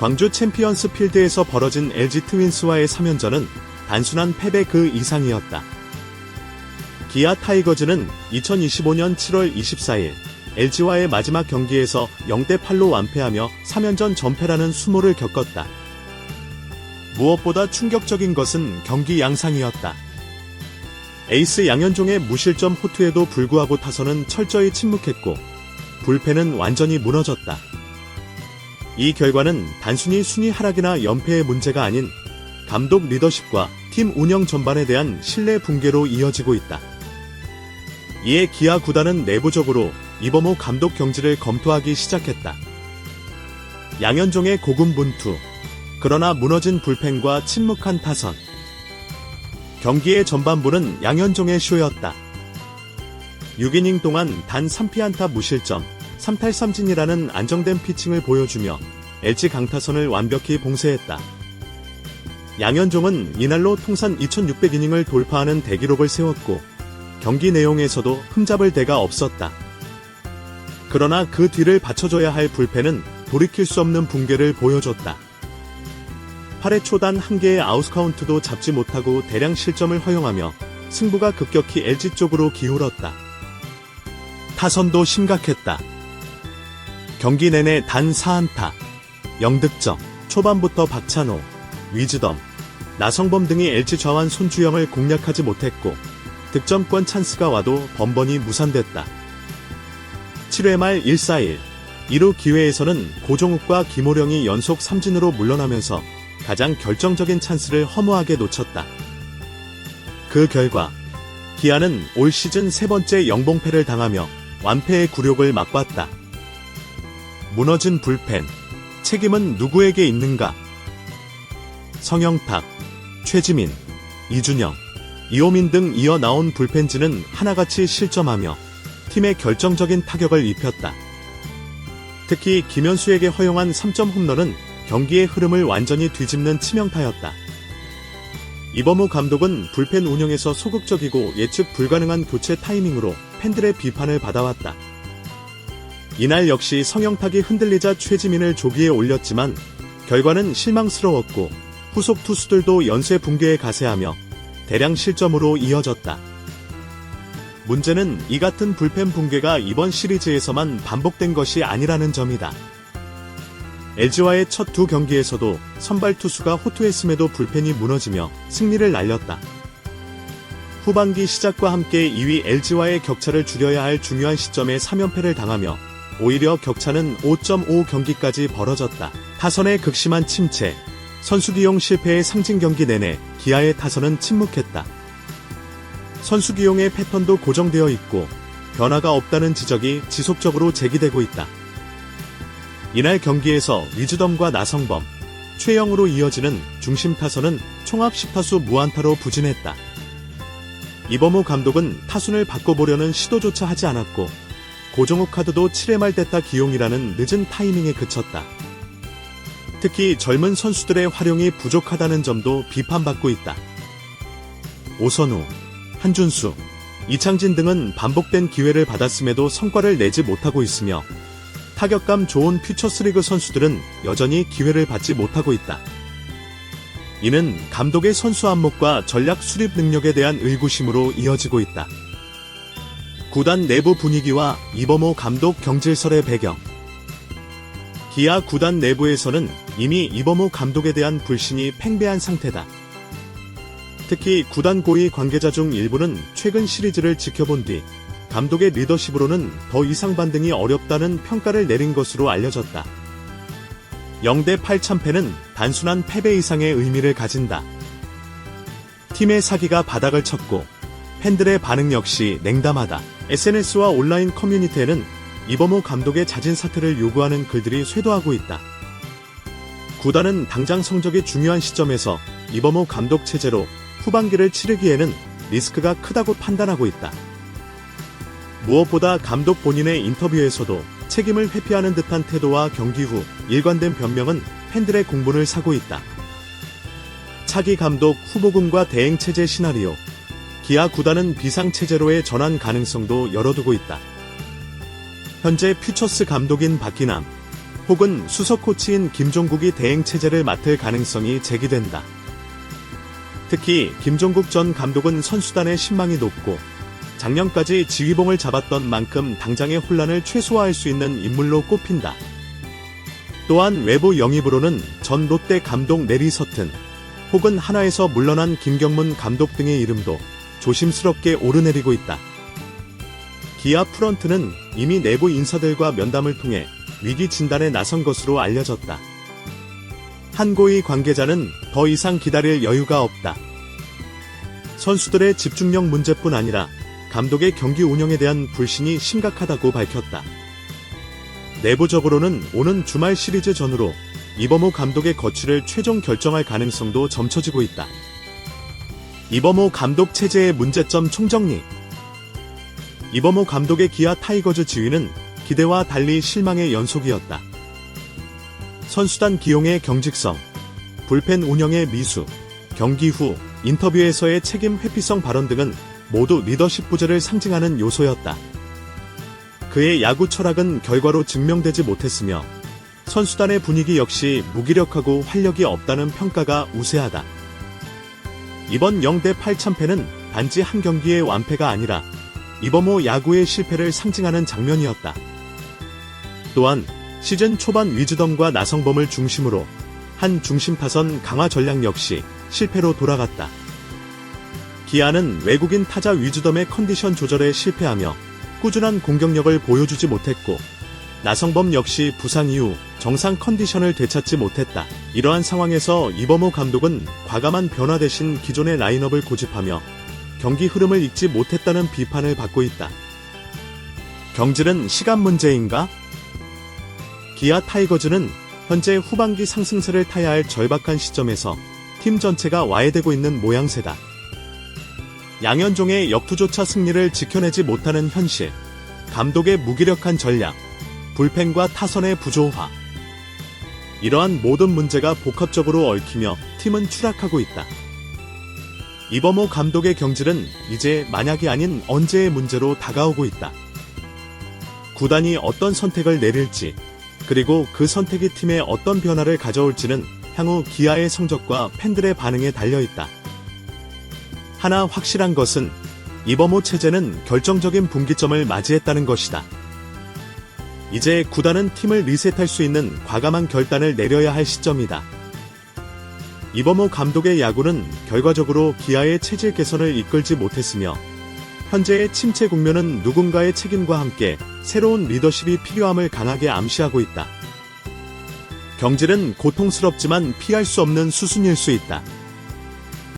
광주 챔피언스 필드에서 벌어진 LG 트윈스와의 3연전은 단순한 패배 그 이상이었다. 기아 타이거즈는 2025년 7월 24일 LG와의 마지막 경기에서 0대8로 완패하며 3연전 전패라는 수모를 겪었다. 무엇보다 충격적인 것은 경기 양상이었다. 에이스 양현종의 무실점 호투에도 불구하고 타선은 철저히 침묵했고 불펜은 완전히 무너졌다. 이 결과는 단순히 순위 하락이나 연패의 문제가 아닌 감독 리더십과 팀 운영 전반에 대한 신뢰 붕괴로 이어지고 있다. 이에 기아 구단은 내부적으로 이범호 감독 경질을 검토하기 시작했다. 양현종의 고군분투, 그러나 무너진 불펜과 침묵한 타선. 경기의 전반부는 양현종의 쇼였다. 6이닝 동안 단 3피안타 무실점, 3탈3진이라는 안정된 피칭을 보여주며 LG 강타선을 완벽히 봉쇄했다. 양현종은 이날로 통산 2600이닝을 돌파하는 대기록을 세웠고 경기 내용에서도 흠잡을 데가 없었다. 그러나 그 뒤를 받쳐줘야 할 불펜은 돌이킬 수 없는 붕괴를 보여줬다. 8회 초단 1개의 아웃카운트도 잡지 못하고 대량 실점을 허용하며 승부가 급격히 LG 쪽으로 기울었다. 타선도 심각했다. 경기 내내 단 4안타, 0득점, 초반부터 박찬호, 위즈덤, 나성범 등이 LG 좌완 손주영을 공략하지 못했고 득점권 찬스가 와도 번번이 무산됐다. 7회 말 1-4-1, 2루 기회에서는 고종욱과 김호령이 연속 삼진으로 물러나면서 가장 결정적인 찬스를 허무하게 놓쳤다. 그 결과 기아는 올 시즌 세 번째 영봉패를 당하며 완패의 굴욕을 맛봤다. 무너진 불펜, 책임은 누구에게 있는가? 성영탁, 최지민, 이준영, 이호민 등 이어 나온 불펜진은 하나같이 실점하며 팀에 결정적인 타격을 입혔다. 특히 김현수에게 허용한 3점 홈런은 경기의 흐름을 완전히 뒤집는 치명타였다. 이범호 감독은 불펜 운영에서 소극적이고 예측 불가능한 교체 타이밍으로 팬들의 비판을 받아왔다. 이날 역시 성영탁이 흔들리자 최지민을 조기에 올렸지만 결과는 실망스러웠고 후속 투수들도 연쇄 붕괴에 가세하며 대량 실점으로 이어졌다. 문제는 이 같은 불펜 붕괴가 이번 시리즈에서만 반복된 것이 아니라는 점이다. LG와의 첫 두 경기에서도 선발 투수가 호투했음에도 불펜이 무너지며 승리를 날렸다. 후반기 시작과 함께 2위 LG와의 격차를 줄여야 할 중요한 시점에 3연패를 당하며 오히려 격차는 5.5 경기까지 벌어졌다. 타선의 극심한 침체, 선수 기용 실패의 상징 경기 내내 기아의 타선은 침묵했다. 선수 기용의 패턴도 고정되어 있고 변화가 없다는 지적이 지속적으로 제기되고 있다. 이날 경기에서 위즈덤과 나성범, 최영으로 이어지는 중심 타선은 총합 10타수 무안타로 부진했다. 이범호 감독은 타순을 바꿔보려는 시도조차 하지 않았고 고종욱 카드도 7회 말 됐다 기용이라는 늦은 타이밍에 그쳤다. 특히 젊은 선수들의 활용이 부족하다는 점도 비판받고 있다. 오선우, 한준수, 이창진 등은 반복된 기회를 받았음에도 성과를 내지 못하고 있으며 타격감 좋은 퓨처스리그 선수들은 여전히 기회를 받지 못하고 있다. 이는 감독의 선수 안목과 전략 수립 능력에 대한 의구심으로 이어지고 있다. 구단 내부 분위기와 이범호 감독 경질설의 배경. 기아 구단 내부에서는 이미 이범호 감독에 대한 불신이 팽배한 상태다. 특히 구단 고위 관계자 중 일부는 최근 시리즈를 지켜본 뒤 감독의 리더십으로는 더 이상 반등이 어렵다는 평가를 내린 것으로 알려졌다. 0대8 참패는 단순한 패배 이상의 의미를 가진다. 팀의 사기가 바닥을 쳤고 팬들의 반응 역시 냉담하다. SNS와 온라인 커뮤니티에는 이범호 감독의 자진 사퇴를 요구하는 글들이 쇄도하고 있다. 구단은 당장 성적이 중요한 시점에서 이범호 감독 체제로 후반기를 치르기에는 리스크가 크다고 판단하고 있다. 무엇보다 감독 본인의 인터뷰에서도 책임을 회피하는 듯한 태도와 경기 후 일관된 변명은 팬들의 공분을 사고 있다. 차기 감독 후보군과 대행체제 시나리오, 기아 구단은 비상체제로의 전환 가능성도 열어두고 있다. 현재 퓨처스 감독인 박기남, 혹은 수석 코치인 김종국이 대행 체제를 맡을 가능성이 제기된다. 특히 김종국 전 감독은 선수단의 신망이 높고 작년까지 지휘봉을 잡았던 만큼 당장의 혼란을 최소화할 수 있는 인물로 꼽힌다. 또한 외부 영입으로는 전 롯데 감독 내리 서튼, 혹은 하나에서 물러난 김경문 감독 등의 이름도 조심스럽게 오르내리고 있다. 기아 프런트는 이미 내부 인사들과 면담을 통해 위기 진단에 나선 것으로 알려졌다. 한 고위 관계자는 더 이상 기다릴 여유가 없다. 선수들의 집중력 문제뿐 아니라 감독의 경기 운영에 대한 불신이 심각하다고 밝혔다. 내부적으로는 오는 주말 시리즈 전후로 이범호 감독의 거취를 최종 결정할 가능성도 점쳐지고 있다. 이범호 감독 체제의 문제점 총정리. 이범호 감독의 기아 타이거즈 지휘는 기대와 달리 실망의 연속이었다. 선수단 기용의 경직성, 불펜 운영의 미수, 경기 후 인터뷰에서의 책임 회피성 발언 등은 모두 리더십 부재를 상징하는 요소였다. 그의 야구 철학은 결과로 증명되지 못했으며 선수단의 분위기 역시 무기력하고 활력이 없다는 평가가 우세하다. 이번 0대8 참패는 단지 한 경기의 완패가 아니라 이범호 야구의 실패를 상징하는 장면이었다. 또한 시즌 초반 위즈덤과 나성범을 중심으로 한 중심 타선 강화 전략 역시 실패로 돌아갔다. 기아는 외국인 타자 위즈덤의 컨디션 조절에 실패하며 꾸준한 공격력을 보여주지 못했고 나성범 역시 부상 이후 정상 컨디션을 되찾지 못했다. 이러한 상황에서 이범호 감독은 과감한 변화 대신 기존의 라인업을 고집하며 경기 흐름을 읽지 못했다는 비판을 받고 있다. 경질은 시간 문제인가? 기아 타이거즈는 현재 후반기 상승세를 타야 할 절박한 시점에서 팀 전체가 와해되고 있는 모양새다. 양현종의 역투조차 승리를 지켜내지 못하는 현실, 감독의 무기력한 전략, 불펜과 타선의 부조화. 이러한 모든 문제가 복합적으로 얽히며 팀은 추락하고 있다. 이범호 감독의 경질은 이제 만약이 아닌 언제의 문제로 다가오고 있다. 구단이 어떤 선택을 내릴지, 그리고 그 선택이 팀에 어떤 변화를 가져올지는 향후 기아의 성적과 팬들의 반응에 달려있다. 하나 확실한 것은 이범호 체제는 결정적인 분기점을 맞이했다는 것이다. 이제 구단은 팀을 리셋할 수 있는 과감한 결단을 내려야 할 시점이다. 이범호 감독의 야구는 결과적으로 기아의 체질 개선을 이끌지 못했으며 현재의 침체 국면은 누군가의 책임과 함께 새로운 리더십이 필요함을 강하게 암시하고 있다. 경질은 고통스럽지만 피할 수 없는 수순일 수 있다.